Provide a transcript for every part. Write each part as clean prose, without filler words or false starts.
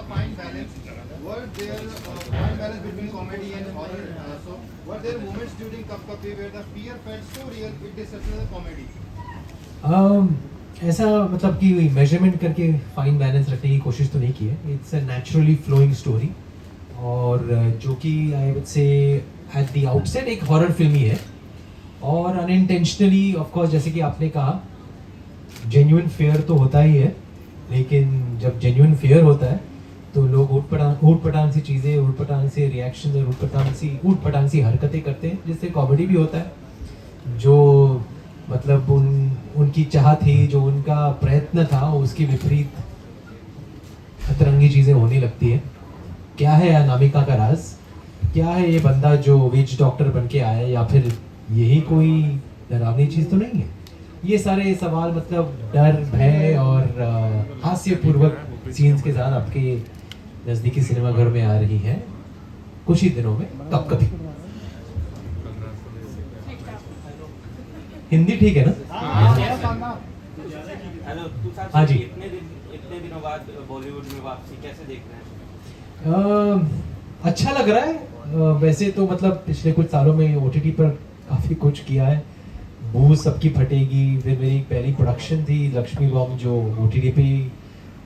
a fine balance. Were there fine balance between comedy and horror? So, were there moments during Cup Kapi where the fear felt so real it disrupted the comedy? ऐसा मतलब कि measurement करके fine balance रखने की कोशिश तो नहीं की है. It's a naturally flowing story और जो कि I would say at the outset एक हॉरर फिल्म ही है और अनइंटेंशनली ऑफ कोर्स जैसे कि आपने कहा जेन्युइन फेयर तो होता ही है, लेकिन जब जेन्युइन फेयर होता है तो लोग ऊट पटांग सी चीज़ें, ऊट पटांग से रिएक्शन और ऊट पटांग सी हरकतें करते हैं, जिससे कॉमेडी भी होता है. जो मतलब उनकी चाह थी, जो उनका प्रयत्न था, उसकी विपरीत अतरंगी चीज़ें होने लगती है. क्या है अनामिका का राज? क्या है ये बंदा जो विच डॉक्टर बन के आया है, या फिर यही कोई डरावनी चीज़ तो नहीं है? ये सारे सवाल मतलब डर, भय और हास्यपूर्वक सीन्स के साथ आपके नज़दीकी सिनेमाघर में आ रही है कुछ ही दिनों में कब कभी. हिंदी ठीक है ना? हेलो तुषार हाँ जी. इतने दिनों बाद बॉलीवुड में वापसी कैसे देख रहे हैं? अच्छा लग रहा है. वैसे तो मतलब पिछले कुछ सालों में ओटीटी पर काफ़ी कुछ किया है. बूझ सबकी फटेगी, फिर मेरी पहली प्रोडक्शन थी लक्ष्मी बॉम्ब जो ओटीटी पे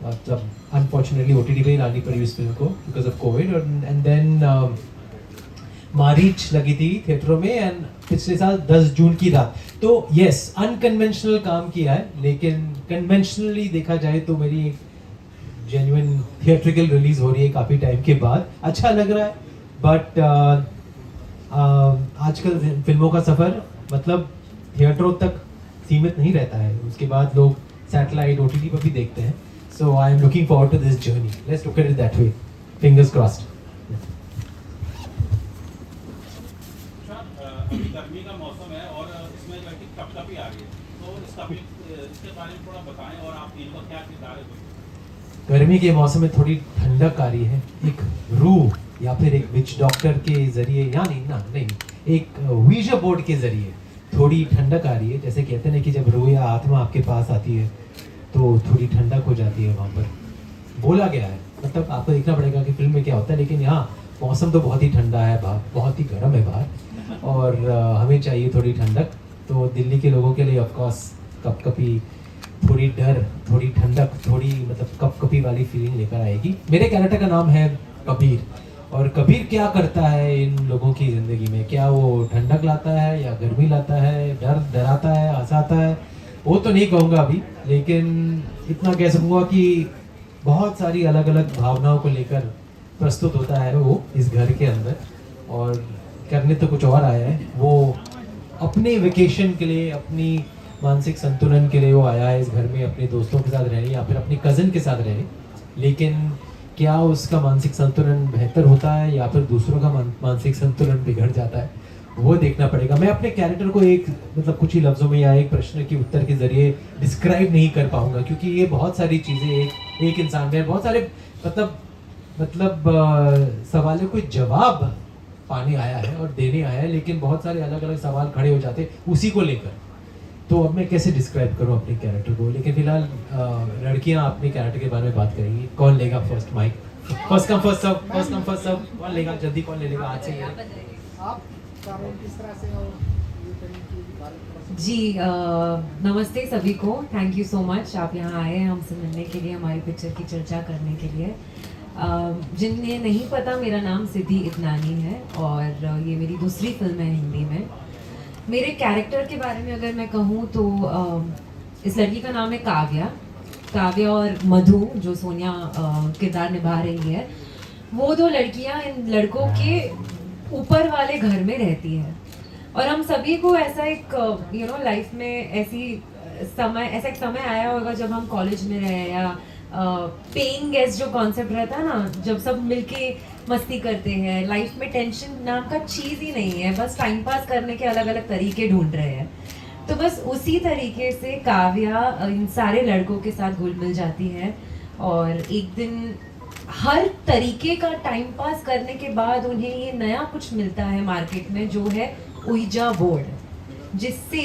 मतलब अनफॉर्चुनेटली ओटीटी पे ही लानी पड़ी उस फिल्म को because of COVID. And then Mareech लगी थी थिएटरों में एंड पिछले साल 10 जून की रात. तो यस, अनकन्वेंशनल काम किया है, लेकिन कन्वेंशनली देखा जाए तो मेरी एक जेन्युइन थिएट्रिकल रिलीज हो रही है काफ़ी टाइम के बाद. अच्छा लग रहा है. बट आजकल फिल्मों का सफ़र मतलब थिएटरों तक सीमित नहीं रहता है, उसके बाद लोग सैटेलाइट ओटीटी पर भी देखते हैं. So I am looking forward to this journey. Let's look at it that way. Fingers crossed. अभी गर्मी का मौसम है और इसमें जो है कि कपकपी आ रही है, तो इसके बारे में थोड़ा बताएं और आप इनका क्या किरदार है? गर्मी के मौसम में थोड़ी ठंडक आ रही है. एक रूह या फिर एक विच डॉक्टर के जरिए, या नहीं, एक वीजा बोर्ड के जरिए थोड़ी ठंडक आ रही है. जैसे कहते हैं कि जब रूह या आत्मा आपके पास आती है तो थोड़ी ठंडक हो जाती है. वहाँ पर बोला गया है, मतलब आपको देखना पड़ेगा कि फिल्म में क्या होता है, लेकिन यहाँ मौसम तो बहुत ही ठंडा है, बहुत ही गर्म है बाहर और हमें चाहिए थोड़ी ठंडक. तो दिल्ली के लोगों के लिए ऑफकोर्स कपकपी थोड़ी डर, थोड़ी ठंडक, थोड़ी मतलब कपकपी वाली फीलिंग लेकर आएगी. मेरे कैरेक्टर का नाम है कबीर. और कबीर क्या करता है इन लोगों की ज़िंदगी में? क्या वो ठंडक लाता है या गर्मी लाता है, डराता है, हंसाता है? वो तो नहीं कहूँगा अभी, लेकिन इतना कह सकूँगा कि बहुत सारी अलग अलग भावनाओं को लेकर प्रस्तुत होता है वो इस घर के अंदर. और करने तो कुछ और आया है. वो अपने वेकेशन के लिए, अपनी मानसिक संतुलन के लिए वो आया है इस घर में अपने दोस्तों के साथ रहने या फिर अपने कज़न के साथ रहने. लेकिन क्या उसका मानसिक संतुलन बेहतर होता है या फिर दूसरों का मानसिक संतुलन बिगड़ जाता है, वो देखना पड़ेगा. मैं अपने कैरेक्टर को एक मतलब कुछ ही लफ्ज़ों में या एक प्रश्न के उत्तर के ज़रिए डिस्क्राइब नहीं कर पाऊँगा, क्योंकि ये बहुत सारी चीज़ें एक इंसान में बहुत सारे मतलब सवालों को जवाब पाने आया है और देने आया है, लेकिन बहुत सारे अलग अलग सवाल खड़े हो जाते उसी को लेकर. तो अब मैं कैसे डिस्क्राइब करूं अपने कैरेक्टर को? लेकिन फिलहाल लड़कियां अपने कैरेक्टर के बारे में बात करेंगी. कौन लेगा first mic? First come first serve. कौन लेगा जल्दी? कौन ले लेगा आज से? आप किस तरह से जी नमस्ते सभी को. थैंक यू सो मच, आप यहाँ आए हैं हमसे मिलने के लिए, हमारी पिक्चर की चर्चा करने के लिए. जिन्हें नहीं पता, मेरा नाम सिद्धि इतनानी है और ये मेरी दूसरी फिल्म है हिंदी में. मेरे कैरेक्टर के बारे में अगर मैं कहूँ तो इस लड़की का नाम है काव्या और मधु जो सोनिया किरदार निभा रही है. वो दो लड़कियाँ इन लड़कों के ऊपर वाले घर में रहती है और हम सभी को ऐसा एक लाइफ में ऐसा एक समय आया होगा जब हम कॉलेज में रहे या पेइंग गेस्ट जो कॉन्सेप्ट रहता है ना, जब सब मिलके मस्ती करते हैं. लाइफ में टेंशन नाम का चीज़ ही नहीं है, बस टाइम पास करने के अलग अलग तरीके ढूंढ रहे हैं. तो बस उसी तरीके से काव्या इन सारे लड़कों के साथ घुल मिल जाती है और एक दिन हर तरीके का टाइम पास करने के बाद उन्हें ये नया कुछ मिलता है मार्केट में जो है उइजा बोर्ड, जिससे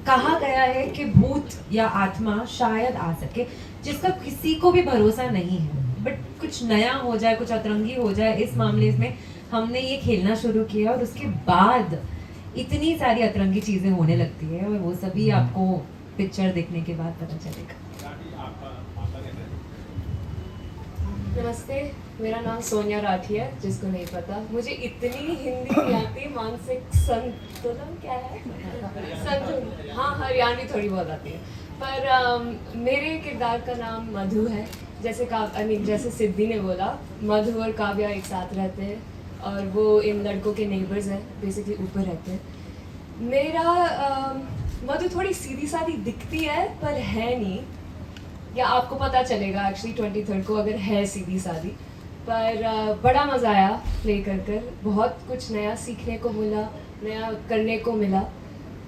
कहा गया है कि भूत या आत्मा शायद आ सके, जिसका किसी को भी भरोसा नहीं है. बट कुछ नया हो जाए, कुछ अतरंगी हो जाए, इस मामले में हमने ये खेलना शुरू किया और उसके बाद इतनी सारी अतरंगी चीज़ें होने लगती है और वो सभी आपको पिक्चर देखने के बाद पता चलेगा। नमस्ते, मेरा नाम सोनिया राठी है, जिसको नहीं पता। मुझे इतनी हिंदी नहीं आती, मानसिक संतुलन क्या है? संतुलन, हाँ, हरियाणवी थोड़ी बहुत आती है। पर मेरे किरदार का नाम मधु है। जैसे सिद्धि ने बोला, मधु और काव्या एक साथ रहते हैं और वो इन लड़कों के नेबर्स हैं, बेसिकली ऊपर रहते हैं। मेरा मधु थोड़ी सीधी सादी दिखती है पर है नहीं, या आपको पता चलेगा एक्चुअली 23rd को अगर है सीधी सादी। पर बड़ा मज़ा आया प्ले कर, बहुत कुछ नया सीखने को मिला, नया करने को मिला।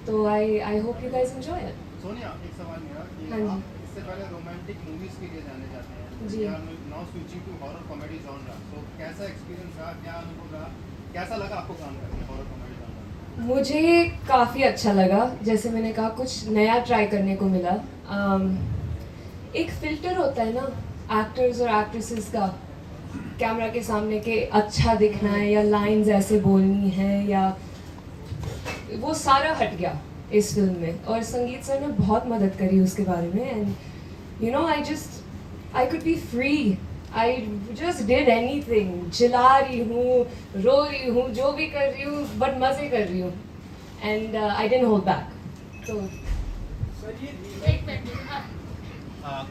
तो I hope you guys enjoy it. Sonia, एक सवाल मेरा कि हाँ जी। आप इससे पहले रोमांटिक मूवीज के लिए जाने जाते हैं, जी। Now switching to horror comedy genre, तो कैसा एक्सपीरियंस रहा, क्या अनुभव रहा, कैसा लगा आपको काम करके हॉरर कॉमेडी जॉनरा? मुझे काफ़ी अच्छा लगा, जैसे मैंने कहा कुछ नया ट्राई करने को मिला। एक फ़िल्टर होता है ना एक्टर्स और एक्ट्रेसेस का, कैमरा के सामने के अच्छा दिखना है या लाइंस ऐसे बोलनी है, या वो सारा हट गया इस फिल्म में। और संगीत सर ने बहुत मदद करी उसके बारे में। And you know I could be free, I just did anything, चिल्ला रही हूँ, रो रही हूँ, जो भी कर रही हूँ, बट मज़े कर रही हूँ। And I didn't hold back. तो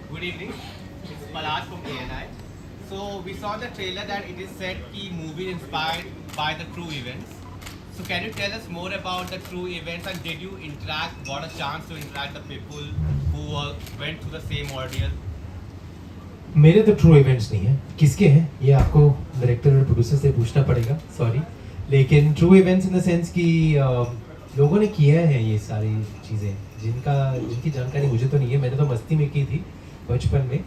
Good evening. It's Palaj from ANI. So we saw the trailer that it is said ki movie inspired by the true events. So can you tell us more about the true events, and did you got a chance to interact the people who went through the same ordeal? मेरे तो true events नहीं है, किसके हैं ये आपको director और producer से पूछना पड़ेगा, सॉरी। लेकिन true events in the sense कि लोगों ने किया है ये सारी चीज़ें, जिनकी जानकारी मुझे तो नहीं है। मैंने तो मस्ती में की थी बचपन में,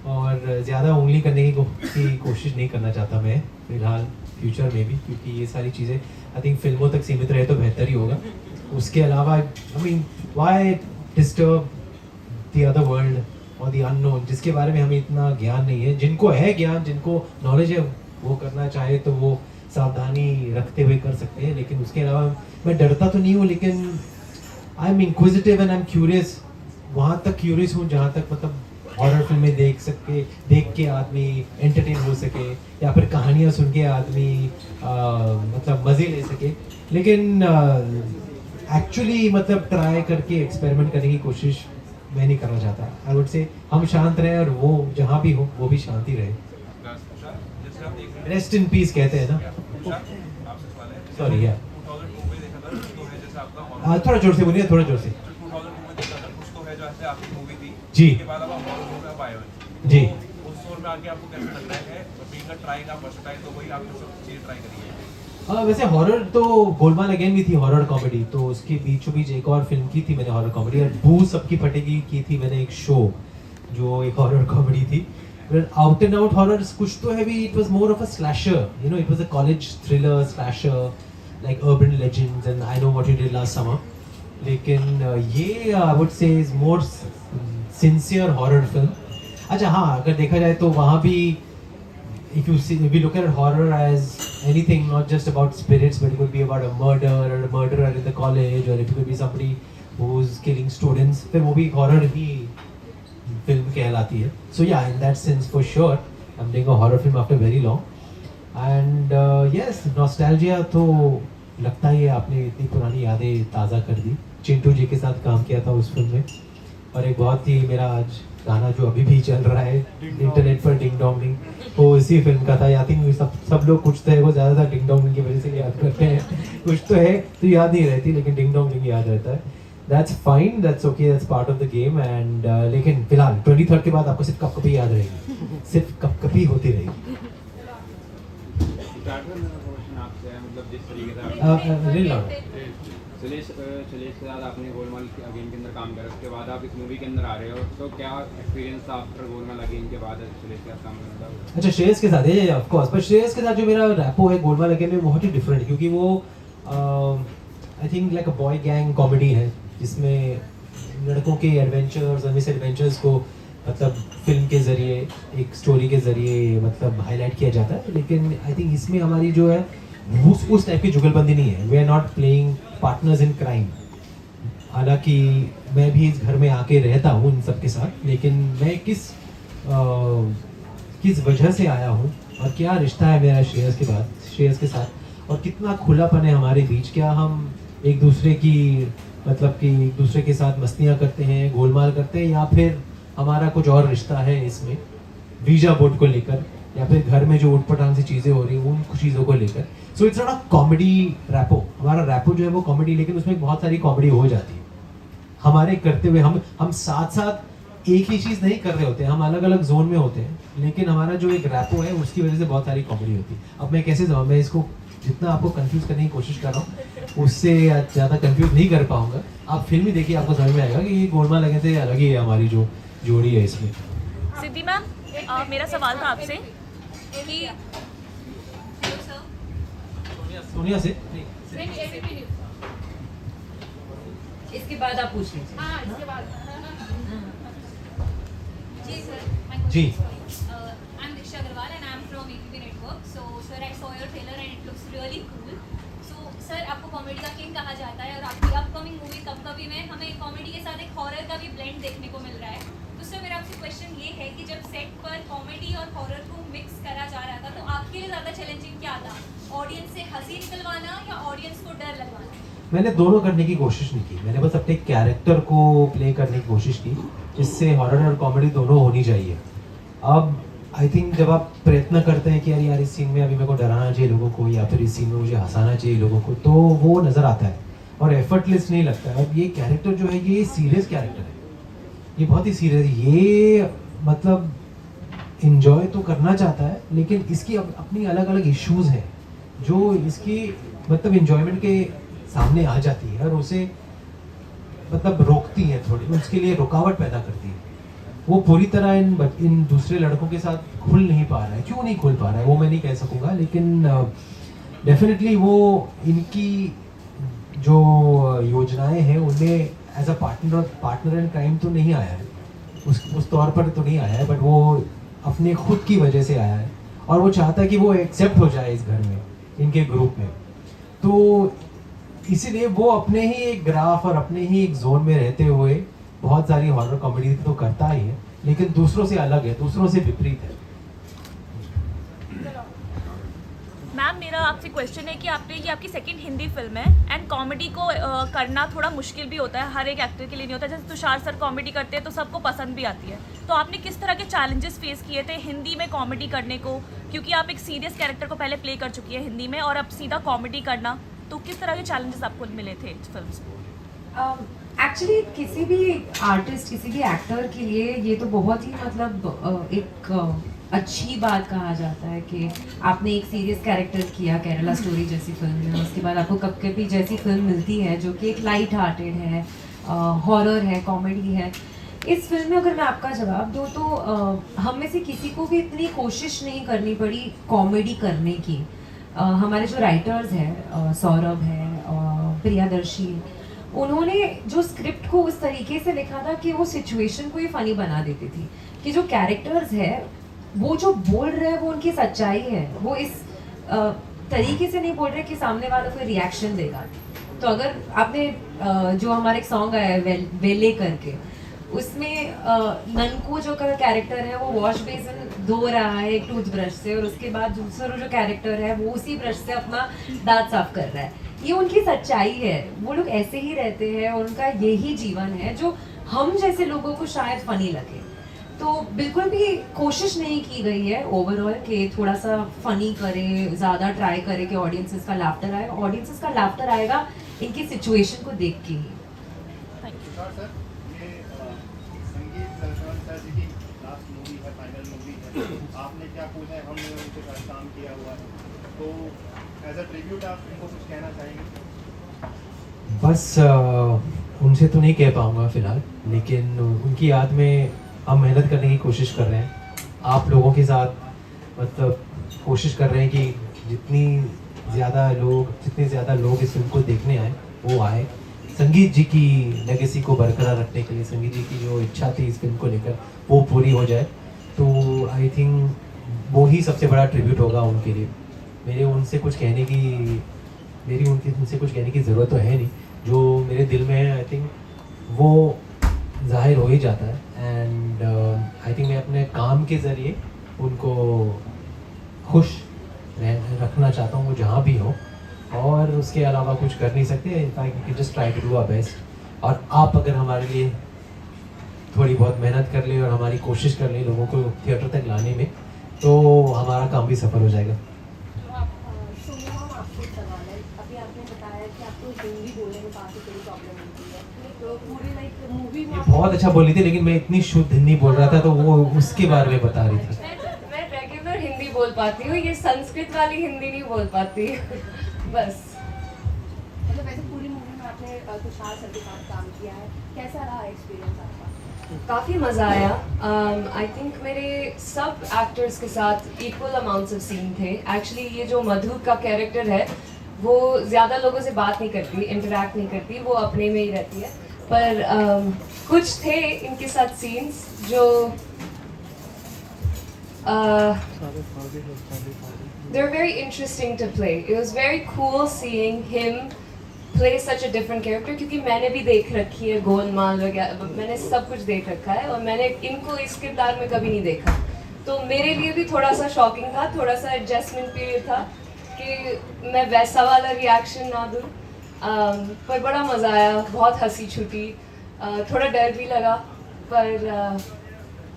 और ज़्यादा उंगली करने की कोशिश नहीं करना चाहता मैं फिलहाल फ्यूचर में भी, क्योंकि ये सारी चीज़ें आई थिंक फिल्मों तक सीमित रहे तो बेहतर ही होगा। उसके अलावा I mean why disturb the other world और द अननोन, जिसके बारे में हमें इतना ज्ञान नहीं है। जिनको है ज्ञान, जिनको नॉलेज है, वो करना चाहे तो वो सावधानी रखते हुए कर सकते हैं। लेकिन उसके अलावा मैं डरता तो नहीं हूँ, लेकिन I am inquisitive and I am curious. वहाँ तक क्यूरियस हूँ जहाँ तक मतलब हॉरर फिल्में देख के आदमी एंटरटेन हो सके, या फिर कहानियाँ सुन के आदमी मतलब मज़े ले सके। लेकिन एक्चुअली मतलब ट्राई करके एक्सपेरिमेंट करने की कोशिश मैं नहीं करना चाहता। आई वुड से हम शांत रहें और वो जहाँ भी हो वो भी शांति रहे। रेस्ट इन पीस कहते हैं ना। सॉरी यार, थोड़ा जोर से बोलिए, थोड़ा जोर से। जी जी, वैसे हॉरर तो गोलमाल अगेन भी थी हॉरर कॉमेडी, तो उसके बीचों बीच एक और फिल्म की थी मैंने हॉरर कॉमेडी, और भू सबकी फटेगी की थी मैंने एक शो जो एक हॉरर कॉमेडी थी। आउट एंड आउट हॉरर कुछ तो है भी, it was more of a slasher, you know, it was a college thriller slasher like urban legends and I know what you did last summer. लेकिन ये I would say is more sincere horror film. अच्छा हाँ, अगर देखा जाए तो वहाँ भी if we look at horror as anything not just about spirits, but it could be about a murder or a murderer in the college, or it could be somebody who's killing students, फिर वो भी horror ही film कहलाती है. So yeah, in that sense for sure I'm doing a horror film after very long. And yes, nostalgia तो लगता ही है आपने इतनी पुरानी यादें ताज़ा कर दी। चिंटू जी के साथ काम किया था उस फिल्म में, और एक बहुत ही मेरा आज गाना जो अभी भी चल रहा है इंटरनेट पर, डिंग डोंग डिंग, वो इसी फिल्म का था। आई थिंक सब लोग कुछ तो है वो ज़्यादातर डिंग डोंग डिंग की वजह से याद करते हैं, कुछ तो है तो याद नहीं रहती, लेकिन डिंग डोंग डिंग याद रहता है। That's fine, that's okay, that's part of the game. And लेकिन फिलहाल 23rd के बाद आपको सिर्फ कप-कपी याद रहेगी, सिर्फ कप-कपी होती रहेगी। मतलब जिस तरीके से सुलेश के साथ आपने गोलमाल अगेन के अंदर काम करा, उसके बाद आप इस मूवी के अंदर आ रहे हो, तो क्या एक्सपीरियंस था आफ्टर गोलमाल अगेन के बाद सुलेश के साथ काम करना था? अच्छा, श्रेयस के साथ है ऑफ कोर्स, पर श्रेयस के साथ जो मेरा रैपो है गोलमाल अगेन में बहुत ही डिफरेंट है, क्योंकि वो I think like a boy gang comedy है, जिसमें लड़कों के एडवेंचर्स और मिस एडवेंचर्स को मतलब फिल्म के ज़रिए, एक स्टोरी के ज़रिए मतलब हाईलाइट किया जाता है, लेकिन आई थिंक इसमें हमारी जो है उस टाइप की जुगलबंदी नहीं है। We are not playing partners in crime. हालांकि मैं भी इस घर में आके रहता हूँ इन सब के साथ, लेकिन मैं किस वजह से आया हूँ और क्या रिश्ता है मेरा श्रेयस के साथ, और कितना खुलापन है हमारे बीच, क्या हम एक दूसरे की मतलब कि एक दूसरे के साथ मस्तियाँ करते हैं, गोलमाल करते हैं, या फिर हमारा कुछ और रिश्ता है इसमें वीजा बोर्ड को लेकर, या फिर घर में जो उठपटांग सी चीज़ें हो रही हैं उन चीज़ों को लेकर। So it's not a comedy rapport. हमारा रैपो जो है वो कॉमेडी, लेकिन उसमें बहुत सारी कॉमेडी हो जाती है हमारे करते हुए। हम साथ साथ एक ही चीज़ नहीं कर रहे होते हैं, हम अलग अलग जोन में होते हैं, लेकिन हमारा जो एक रैपो है उसकी वजह से बहुत सारी कॉमेडी होती है। अब मैं कैसे जाऊँ, मैं इसको जितना आपको कंफ्यूज करने की कोशिश कर रहा हूँ उससे ज़्यादा कंफ्यूज नहीं कर पाऊंगा। आप फिल्म ही देखिए, आपको समझ में आएगा कि ये गोलमाल लगे थे अलग ही है हमारी जो जोड़ी है इसमें। सिद्धि मैम, मेरा सवाल था आपसे कि सोनिया से इसके बाद आप पूछ लीजिए। जी सर, जी। I'm Diksha Agarwal and I'm from EPP Network. So sir, I saw your trailer and it looks really cool. So sir, आपको कॉमेडी का किंग कहा जाता है और आपकी अपकमिंग मूवी कब कभी में हमें कॉमेडी के साथ एक हॉरर का भी ब्लेंड देखने को मिल रहा है। तो सर मेरा आपसे क्वेश्चन ये है कि जब सेट पर कॉमेडी और हॉरर को मिक्स करा जा रहा था तो आपके लिए ज़्यादा चैलेंजिंग क्या था, ऑडियंस से हंसी निकलवाना या ऑडियंस को डर लगवाना? मैंने दोनों करने की कोशिश नहीं की, मैंने बस अपने कैरेक्टर को प्ले करने की कोशिश की, जिससे हॉरर और कॉमेडी दोनों होनी चाहिए। अब आई थिंक जब आप प्रयत्न करते हैं कि यार इस सीन में अभी मेरे को डराना चाहिए लोगों को, या फिर इस सीन में मुझे हंसाना चाहिए लोगों को, तो वो नज़र आता है और एफर्टलेस नहीं लगता है। अब ये कैरेक्टर जो है ये सीरियस कैरेक्टर है, ये बहुत ही सीरियस, ये मतलब इन्जॉय तो करना चाहता है, लेकिन इसकी अपनी अलग अलग इश्यूज हैं जो इसकी मतलब इन्जॉयमेंट के सामने आ जाती है और उसे मतलब रोकती है, थोड़ी उसके लिए रुकावट पैदा करती है। वो पूरी तरह इन दूसरे लड़कों के साथ खुल नहीं पा रहा है। क्यों नहीं खुल पा रहा है वो मैं नहीं कह सकूँगा, लेकिन डेफिनेटली वो इनकी जो योजनाएं हैं उनमें as a partner in crime तो नहीं आया है, उस तौर पर तो नहीं आया है, बट वो अपने खुद की वजह से आया है और वो चाहता है कि वो एक्सेप्ट हो जाए इस घर में, इनके ग्रुप में। तो इसीलिए वो अपने ही एक ग्राफ और अपने ही एक जोन में रहते हुए बहुत सारी हॉरर कॉमेडी तो करता ही है, लेकिन दूसरों से अलग है, दूसरों से विपरीत है। मैम मेरा आपसे क्वेश्चन है कि ये आपकी सेकंड हिंदी फिल्म है एंड कॉमेडी को करना थोड़ा मुश्किल भी होता है, हर एक एक्टर के लिए नहीं होता। जैसे तुषार सर कॉमेडी करते हैं तो सबको पसंद भी आती है, तो आपने किस तरह के चैलेंजेस फेस किए थे हिंदी में कॉमेडी करने को, क्योंकि आप एक सीरियस कैरेक्टर को पहले प्ले कर चुकी है हिंदी में और अब सीधा कॉमेडी करना, तो किस तरह के चैलेंजेस आपको मिले थे इस फिल्म को? एक्चुअली किसी भी आर्टिस्ट, किसी भी एक्टर के लिए ये तो बहुत ही मतलब एक अच्छी बात कहा जाता है कि आपने एक सीरियस कैरेक्टर किया केरला स्टोरी जैसी फिल्म में, उसके बाद आपको कपकपी जैसी फिल्म मिलती है जो कि एक लाइट हार्टेड है, हॉरर है, कॉमेडी है। इस फिल्म में अगर मैं आपका जवाब दूँ तो हम में से किसी को भी इतनी कोशिश नहीं करनी पड़ी कॉमेडी करने की। हमारे जो राइटर्स हैं, सौरभ है, प्रियादर्शी, उन्होंने जो स्क्रिप्ट को उस तरीके से लिखा था कि वो सिचुएशन को ही फनी बना देती थी, कि जो कैरेक्टर्स है वो जो बोल रहे हैं वो उनकी सच्चाई है, वो इस तरीके से नहीं बोल रहे कि सामने वाला कोई रिएक्शन देगा। तो अगर आपने जो हमारा एक सॉन्ग आया है वेले करके, उसमें ननकू जो का कैरेक्टर है वो वॉश बेसिन धो रहा है एक टूथब्रश से, और उसके बाद दूसरा जो कैरेक्टर है वो उसी ब्रश से अपना दांत साफ कर रहा है। ये उनकी सच्चाई है, वो लोग ऐसे ही रहते हैं और उनका यही जीवन है जो हम जैसे लोगों को शायद फनी लगे। तो बिल्कुल भी कोशिश नहीं की गई है ओवरऑल कि थोड़ा सा फनी करे, ज़्यादा ट्राई करे कि ऑडियंसेस का लाफ्टर आएगा। ऑडियंसेस का लाफ्टर आएगा इनकी सिचुएशन को देख के ही। सर, ये संगीत सर जी की लास्ट मूवी है, फाइनल मूवी है, आपने क्या पूछा है, हमने उनके साथ काम किया हुआ है, तो एज अ ट्रिब्यूट आप इनको कुछ कहना चाहेंगे? बस उनसे तो नहीं कह पाऊँगा फिलहाल, लेकिन उनकी याद में हम मेहनत करने की कोशिश कर रहे हैं। आप लोगों के साथ मतलब कोशिश कर रहे हैं कि जितने ज़्यादा लोग इस फिल्म को देखने आए वो आए, संगीत जी की लेगेसी को बरकरार रखने के लिए, संगीत जी की जो इच्छा थी इस फिल्म को लेकर वो पूरी हो जाए, तो आई थिंक वो ही सबसे बड़ा ट्रिब्यूट होगा उनके लिए। मेरी उनसे कुछ कहने की ज़रूरत तो है नहीं, जो मेरे दिल में है आई थिंक वो जाहिर हो ही जाता है। एंड आई थिंक मैं अपने काम के ज़रिए उनको खुश रखना चाहता हूँ, वो जहाँ भी हो, और उसके अलावा कुछ कर नहीं सकते। In fact we just try to do our best. और आप अगर हमारे लिए थोड़ी बहुत मेहनत कर ले और हमारी कोशिश कर ले लोगों को थिएटर तक लाने में, तो हमारा काम भी सफल हो जाएगा। सोनिया मैम, आपसे एक सवाल है। अभी आपने बताया कि आपको हिंदी बोलने में काफ़ी बड़ी प्रॉब्लम होती है, तो पूरे लाइक मूवी में बहुत अच्छा बोली थी, लेकिन मैं इतनी शुद्ध हिंदी बोल रहा था तो वो उसके बारे में बता रही थी। मैं रेगुलर हिंदी बोल पाती हूँ, ये संस्कृत वाली हिंदी नहीं बोल पाती बस। मतलब वैसे पूरी मूवी में आपने तुषार सर के साथ काम किया है, कैसा रहा एक्सपीरियंस आपका? काफ़ी मज़ा आया। आई थिंक मेरे सब एक्टर्स के साथ इक्वल अमाउंट्स ऑफ सीन थे। एक्चुअली ये जो मधु का कैरेक्टर है वो ज़्यादा लोगों से बात नहीं करती, इंटरेक्ट नहीं करती, वो अपने में ही रहती है। पर कुछ थे इनके साथ सीन्स जो they're very interesting to play. It was very cool seeing him play such a different character, क्योंकि मैंने भी देख रखी है गोलमाल वगैरह, मैंने सब कुछ देख रखा है और मैंने इनको इस किरदार में कभी नहीं देखा, तो मेरे लिए भी थोड़ा सा शॉकिंग था, थोड़ा सा एडजस्टमेंट पीरियड था कि मैं वैसा वाला रिएक्शन ना दूँ। पर बड़ा मज़ा आया, बहुत हंसी छूटी, थोड़ा डर भी लगा, पर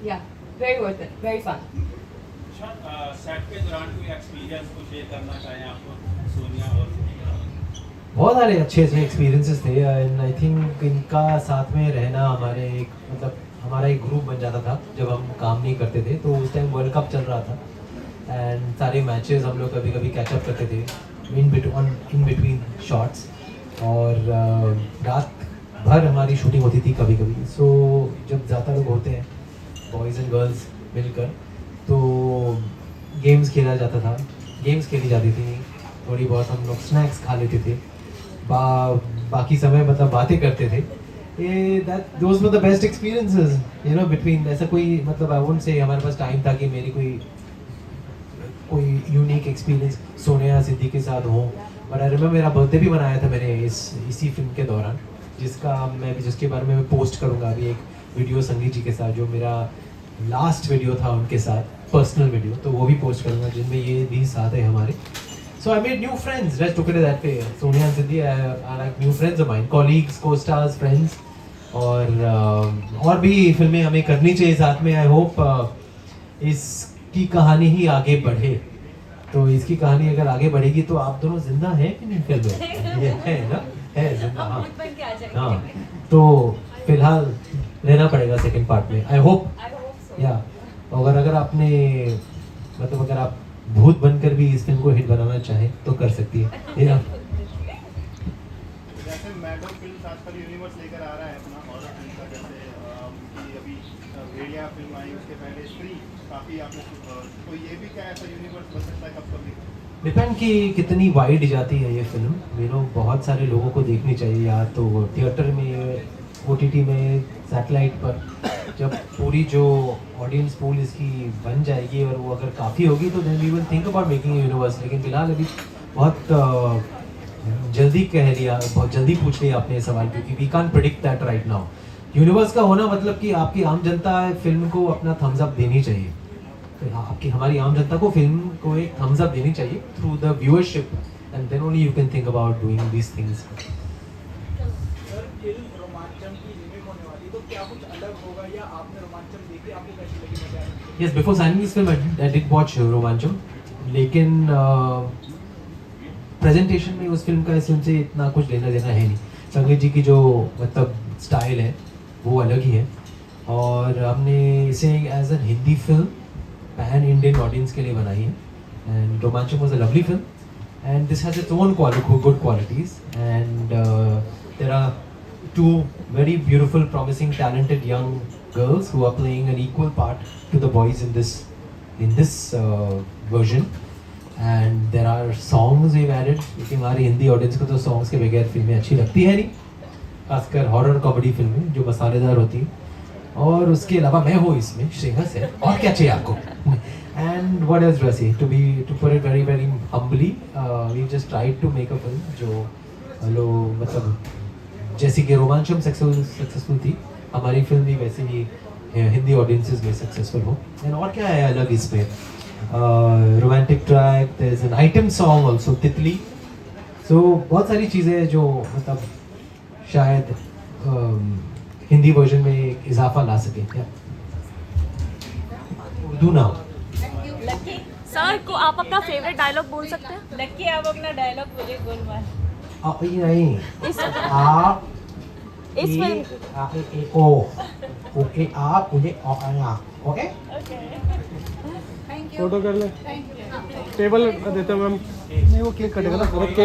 yeah very worth it, very fun. Set के दौरान कोई एक्सपीरियंस को शेयर करना चाहें आपको सोनिया और बहुत सारे अच्छे एक्सपीरियंसेस थे। एंड आई थिंक इनका साथ में रहना हमारे एक हमारा एक ग्रुप बन जाता था जब हम काम नहीं करते थे। तो उस टाइम वर्ल्ड कप चल रहा था एंड सारे मैचेस हम लोग कभी कभी कैचअप करते थे इन बिटवीन शॉट्स, और रात भर हमारी शूटिंग होती थी कभी कभी। सो जब ज़्यादा लोग होते हैं बॉयज़ एंड गर्ल्स मिलकर, तो गेम्स खेला जाता था, गेम्स खेली जाती थी, थोड़ी बहुत हम लोग स्नैक्स खा लेते थे, बाकी समय मतलब बातें करते थे। Those were the best experiences between. ऐसा कोई मतलब आई वोंट से हमारे पास टाइम था कि मेरी कोई यूनिक एक्सपीरियंस सोनिया सिद्दीकी के साथ हो। और आई रिमेंबर मेरा बर्थडे भी मनाया था मैंने इसी फिल्म के दौरान, जिसके बारे में मैं पोस्ट करूँगा अभी एक वीडियो संगीत जी के साथ, जो मेरा लास्ट वीडियो था उनके साथ, पर्सनल वीडियो, तो वो भी पोस्ट करूँगा जिनमें ये भी साथ है हमारे। So I made new friends. Let's look at it that way. Sonia and Siddhi are like new friends of mine, colleagues, co-stars, friends. और भी फिल्में हमें करनी चाहिए साथ में। I hope इसकी कहानी ही आगे बढ़े। तो इसकी कहानी अगर आगे बढ़ेगी तो आप दोनों जिंदा हैं कि नहीं फिल्म में? है ना, है जिंदा। हाँ, तो फिलहाल रहना पड़ेगा सेकंड पार्ट में। I hope या अगर आपने मतलब अगर आप भूत बनकर भी इस फिल्म को हिट बनाना चाहें तो कर सकती है। जैसे मैडम फिल्म आजकल यूनिवर्स लेकर आ रहा है अपना हॉरर फिल्म का, जैसे कि अभी भेड़िया फिल्म आई, उसके पहले स्त्री काफ़ी आपने, तो ये भी क्या ऐसा यूनिवर्स बन सकता है कब कभी? डिपेंड कि कितनी वाइड जाती है ये फिल्म। बहुत सारे लोगों को देखनी चाहिए, या तो थिएटर में, OTT में, सैटेलाइट पर। जब पूरी जो ऑडियंस पूल इसकी बन जाएगी और वो अगर काफ़ी होगी तो then we will think about making universe. लेकिन फिलहाल अभी बहुत जल्दी कह लिया, बहुत जल्दी पूछ लिया आपने ये सवाल, क्योंकि we can't predict that right now. Universe का होना मतलब कि आपकी आम जनता फिल्म को अपना थम्स अप देनी चाहिए, हमारी आम जनता को फिल्म को एक थम्स अप देनी चाहिए through the viewership, and then only you can think about doing these things. Yes, before signing this film, I did watch Romancham, लेकिन प्रेजेंटेशन में उस फिल्म का इस फिल्म से इतना कुछ लेना देना है नहीं। संगीत जी की जो मतलब स्टाइल है वो अलग ही है, और हमने इसे as an Hindi film pan Indian audience के लिए बनाई है। And Romancham was a lovely film and this has its own good qualities, and there are two very beautiful, promising, talented young girls who are playing an equal part to the boys in this version. And there are songs we've added, क्योंकि हमारी Hindi audience को तो songs के बगैर फिल्में अच्छी लगती है नहीं। खासकर हॉरर कॉमेडी फिल्में जो मसालेदार होती हैं। और उसके अलावा मैं हूँ इसमें, श्रेयस है, और क्या चाहिए आपको? And what else do I say, to put it very very humbly, we just tried to make a film जो लोग मतलब जैसे कि रोमांचम सक्सेसफुल थी, हमारी फिल्म भी वैसे ही हिंदी ऑडियंसेस में सक्सेसफुल हो। एंड और क्या है अलग इसमें, romantic track, there is an item song also, Titli. सो बहुत सारी चीज़ें जो मतलब शायद हिंदी वर्जन में एक इजाफा ला सके। क्या उर्दू ना हो। सर को आप अपना फेवरेट डायलॉग बोल सकते हैं? लक्की आप अपना डायलॉग बोलिए गोलमाल। नहीं इस आ इस ए फिल्म आ ए ओ ओके आ मुझे ओके थैंक यू। फोटो कर ले, टेबल देते हैं मैम। नहीं वो केक कटेगा ना।